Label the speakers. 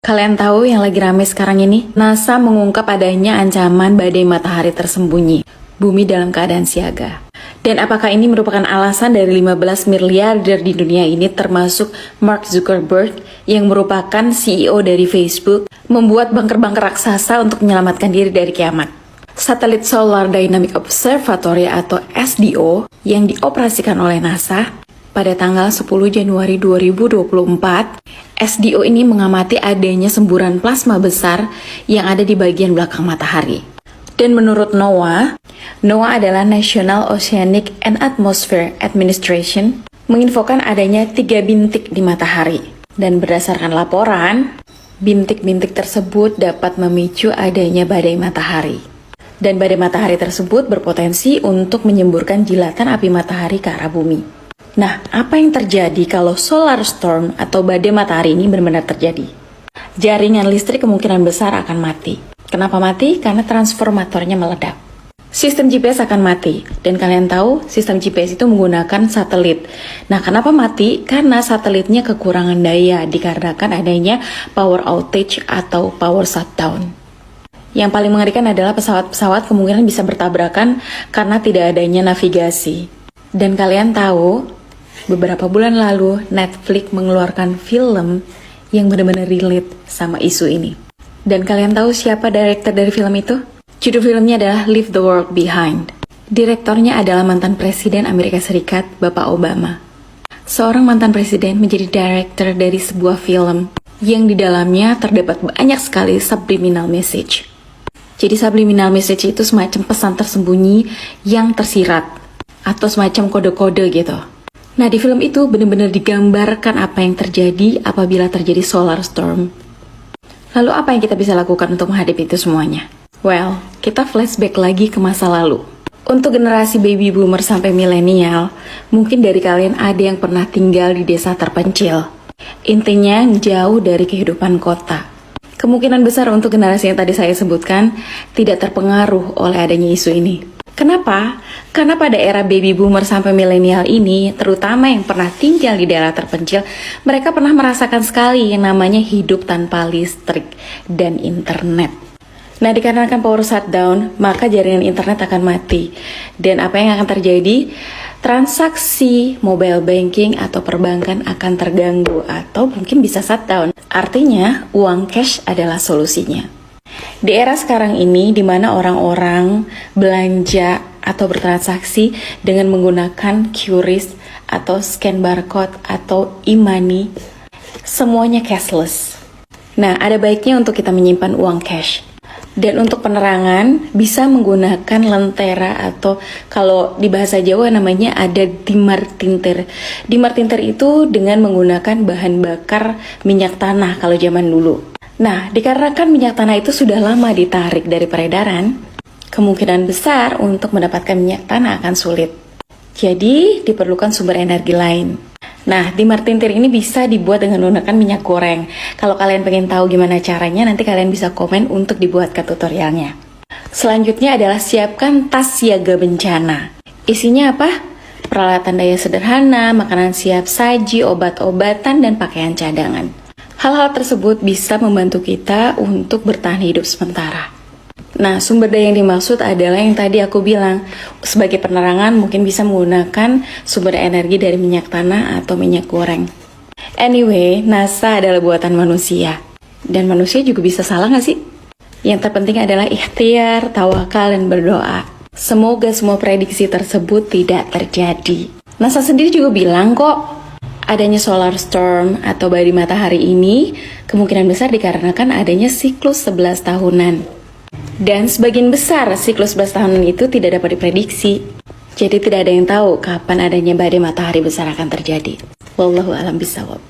Speaker 1: Kalian tahu yang lagi rame sekarang ini? NASA mengungkap adanya ancaman badai matahari tersembunyi. Bumi dalam keadaan siaga. Dan apakah ini merupakan alasan dari 15 miliarder di dunia ini termasuk Mark Zuckerberg yang merupakan CEO dari Facebook membuat bunker-bunker raksasa untuk menyelamatkan diri dari kiamat? Satelit Solar Dynamic Observatory atau SDO yang dioperasikan oleh NASA pada tanggal 10 Januari 2024, SDO ini mengamati adanya semburan plasma besar yang ada di bagian belakang matahari. Dan menurut NOAA adalah National Oceanic and Atmospheric Administration, menginfokan adanya 3 bintik di matahari. Dan berdasarkan laporan, bintik-bintik tersebut dapat memicu adanya badai matahari. Dan badai matahari tersebut berpotensi untuk menyemburkan jilatan api matahari ke arah bumi. Nah, apa yang terjadi kalau solar storm atau badai matahari ini benar-benar terjadi? Jaringan listrik kemungkinan besar akan mati. Kenapa mati? Karena transformatornya meledak. Sistem GPS akan mati. Dan kalian tahu, sistem GPS itu menggunakan satelit. Nah, kenapa mati? Karena satelitnya kekurangan daya dikarenakan adanya power outage atau power shutdown. Yang paling mengerikan adalah pesawat-pesawat kemungkinan bisa bertabrakan karena tidak adanya navigasi. Dan kalian tahu, beberapa bulan lalu Netflix mengeluarkan film yang benar-benar relate sama isu ini. Dan kalian tahu siapa direktur dari film itu? Judul filmnya adalah Leave the World Behind. Direktornya adalah mantan Presiden Amerika Serikat, Bapak Obama. Seorang mantan presiden menjadi direktur dari sebuah film yang di dalamnya terdapat banyak sekali subliminal message. Jadi subliminal message itu semacam pesan tersembunyi yang tersirat atau semacam kode-kode gitu. Nah, di film itu benar-benar digambarkan apa yang terjadi apabila terjadi solar storm. Lalu apa yang kita bisa lakukan untuk menghadapi itu semuanya? Well, kita flashback lagi ke masa lalu. Untuk generasi baby boomer sampai milenial, mungkin dari kalian ada yang pernah tinggal di desa terpencil. Intinya jauh dari kehidupan kota. Kemungkinan besar untuk generasi yang tadi saya sebutkan tidak terpengaruh oleh adanya isu ini. Kenapa? Karena pada era baby boomer sampai milenial ini, terutama yang pernah tinggal di daerah terpencil, mereka pernah merasakan sekali yang namanya hidup tanpa listrik dan internet. Nah, dikarenakan power shutdown, maka jaringan internet akan mati. Dan apa yang akan terjadi? Transaksi mobile banking atau perbankan akan terganggu atau mungkin bisa shutdown. Artinya, uang cash adalah solusinya. Di era sekarang ini, di mana orang-orang belanja atau bertransaksi dengan menggunakan QRIS atau scan barcode atau e-money, semuanya cashless. Nah, ada baiknya untuk kita menyimpan uang cash. Dan untuk penerangan, bisa menggunakan lentera atau kalau di bahasa Jawa namanya ada dimar tintir. Dimar tintir itu dengan menggunakan bahan bakar minyak tanah kalau zaman dulu. Nah, dikarenakan minyak tanah itu sudah lama ditarik dari peredaran, kemungkinan besar untuk mendapatkan minyak tanah akan sulit. Jadi, diperlukan sumber energi lain. Nah, dimar tintir ini bisa dibuat dengan menggunakan minyak goreng. Kalau kalian pengen tahu gimana caranya, nanti kalian bisa komen untuk dibuatkan tutorialnya. Selanjutnya adalah siapkan tas siaga bencana. Isinya apa? Peralatan daya sederhana, makanan siap saji, obat-obatan, dan pakaian cadangan. Hal-hal tersebut bisa membantu kita untuk bertahan hidup sementara. Nah, sumber daya yang dimaksud adalah yang tadi aku bilang. Sebagai penerangan mungkin bisa menggunakan sumber energi dari minyak tanah atau minyak goreng. Anyway, NASA adalah buatan manusia. Dan manusia juga bisa salah gak sih? Yang terpenting adalah ikhtiar, tawakal, dan berdoa. Semoga semua prediksi tersebut tidak terjadi. NASA sendiri juga bilang kok, adanya solar storm atau badai matahari ini kemungkinan besar dikarenakan adanya siklus 11 tahunan. Dan sebagian besar siklus 11 tahunan itu tidak dapat diprediksi. Jadi tidak ada yang tahu kapan adanya badai matahari besar akan terjadi. Wallahu a'lam bishawab.